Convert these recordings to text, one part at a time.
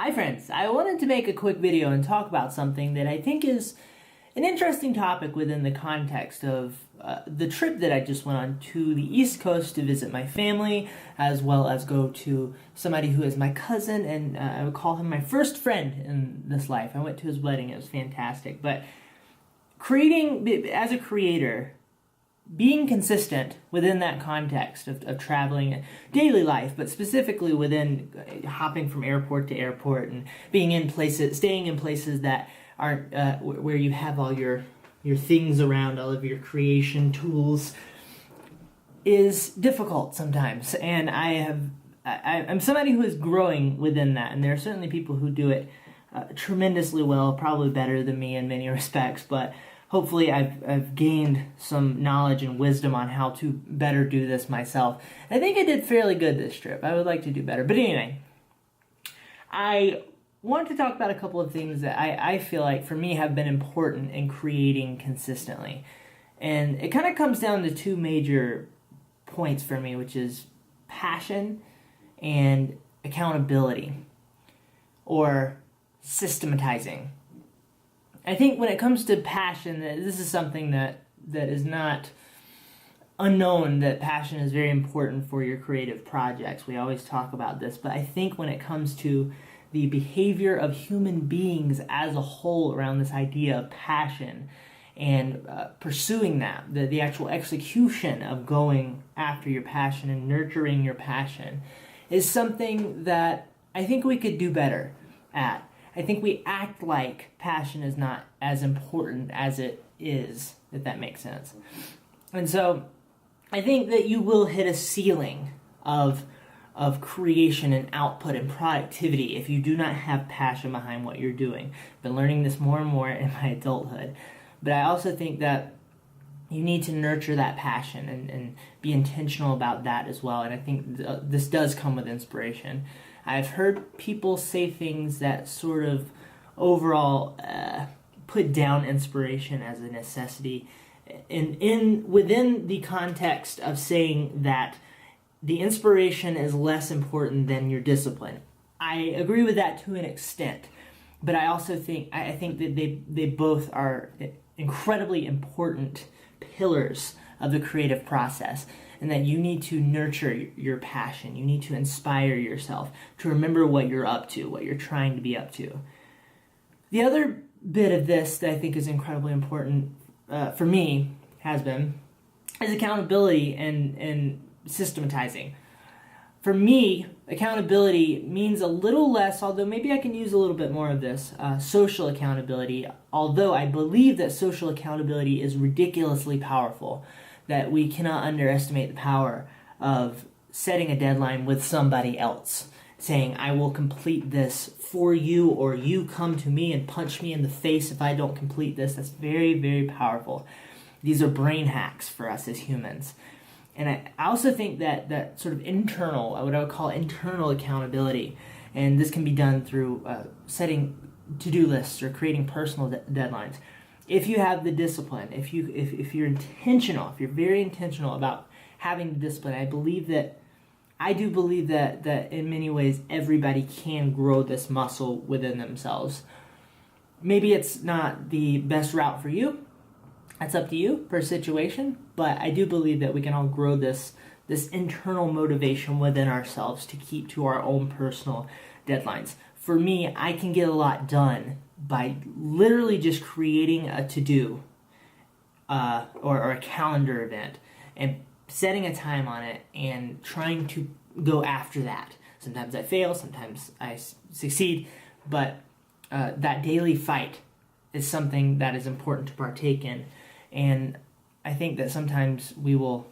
Hi friends, I wanted to make a quick video and talk about something that I think is an interesting topic within the context of the trip that I just went on to the East Coast to visit my family, as well as go to somebody who is my cousin, and I would call him my first friend in this life. I went to his wedding, it was fantastic. But as a creator, being consistent within that context of traveling daily life, but specifically within hopping from airport to airport and staying in places that aren't where you have all your things around, all of your creation tools, is difficult sometimes. And I'm somebody who is growing within that, and there are certainly people who do it tremendously well, probably better than me in many respects, but hopefully I've gained some knowledge and wisdom on how to better do this myself. I think I did fairly good this trip. I would like to do better. But anyway, I want to talk about a couple of things that I feel like for me have been important in creating consistently. And it kind of comes down to two major points for me, which is passion and accountability, or systematizing. I think when it comes to passion, this is something that is not unknown, that passion is very important for your creative projects. We always talk about this, but I think when it comes to the behavior of human beings as a whole around this idea of passion and pursuing that, the actual execution of going after your passion and nurturing your passion, is something that I think we could do better at. I think we act like passion is not as important as it is, if that makes sense. And so I think that you will hit a ceiling of creation and output and productivity if you do not have passion behind what you're doing. I've been learning this more and more in my adulthood. But I also think that you need to nurture that passion and be intentional about that as well. And I think this does come with inspiration. I've heard people say things that sort of overall put down inspiration as a necessity within the context of saying that the inspiration is less important than your discipline. I agree with that to an extent, but I also think that they both are incredibly important pillars of the creative process, and that you need to nurture your passion. You need to inspire yourself to remember what you're up to, what you're trying to be up to. The other bit of this that I think is incredibly important for me is accountability and systematizing. For me, accountability means a little less, although maybe I can use a little bit more of this, social accountability, although I believe that social accountability is ridiculously powerful, that we cannot underestimate the power of setting a deadline with somebody else, saying, I will complete this for you, or you come to me and punch me in the face if I don't complete this. That's very, very powerful. These are brain hacks for us as humans. And I also think that sort of internal, what I would call internal accountability, and this can be done through setting to-do lists or creating personal deadlines. If you have the discipline, if you're intentional, if you're very intentional about having the discipline, I do believe that in many ways everybody can grow this muscle within themselves. Maybe it's not the best route for you. That's up to you per situation, but I do believe that we can all grow this internal motivation within ourselves to keep to our own personal deadlines. For me, I can get a lot done by literally just creating a to-do or a calendar event and setting a time on it and trying to go after that. Sometimes I fail, sometimes I succeed, but that daily fight is something that is important to partake in. And I think that sometimes we will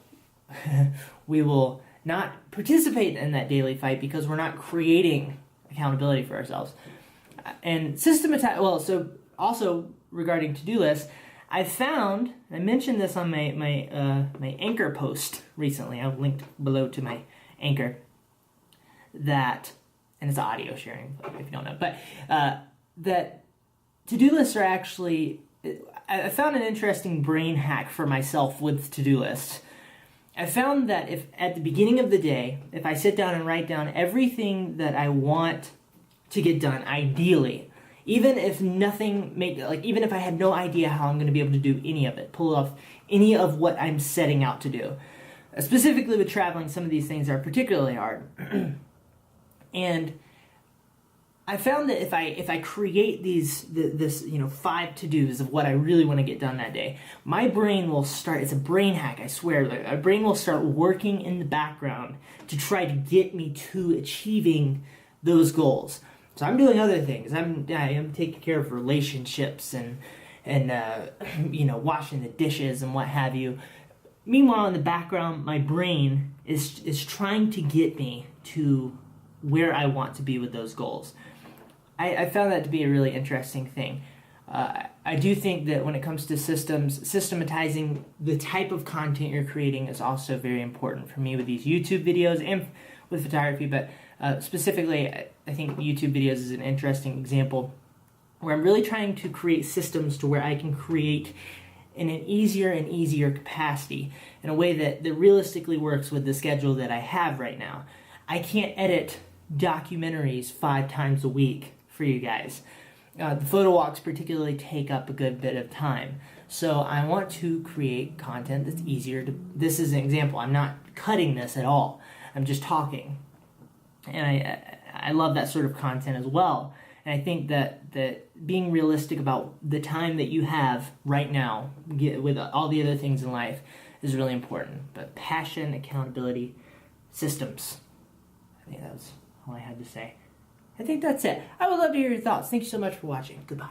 not participate in that daily fight because we're not creating accountability for ourselves. And so also regarding to-do lists, I mentioned this on my Anchor post recently. I've linked below to my Anchor, and it's audio sharing if you don't know, but that to-do lists are actually, I found an interesting brain hack for myself with to-do lists. I found that if at the beginning of the day, if I sit down and write down everything that I want to get done, ideally. Even if even if I had no idea how I'm going to be able to do any of it, pull off any of what I'm setting out to do. Specifically with traveling, some of these things are particularly hard. And I found that if I create this 5 to-dos of what I really want to get done that day, my brain will start, it's a brain hack, I swear, my brain will start working in the background to try to get me to achieving those goals. So I'm doing other things. I am taking care of relationships and washing the dishes and what have you. Meanwhile, in the background, my brain is trying to get me to where I want to be with those goals. I found that to be a really interesting thing. I do think that when it comes to systematizing the type of content you're creating is also very important for me with these YouTube videos and with photography, but specifically, I think YouTube videos is an interesting example where I'm really trying to create systems to where I can create in an easier and easier capacity in a way that realistically works with the schedule that I have right now. I can't edit documentaries 5 times a week for you guys. The photo walks particularly take up a good bit of time. So I want to create content that's easier to... This is an example. I'm not cutting this at all. I'm just talking. And I love that sort of content as well. And I think that being realistic about the time that you have right now with all the other things in life is really important. But passion, accountability, systems. I think that was all I had to say. I think that's it. I would love to hear your thoughts. Thank you so much for watching. Goodbye.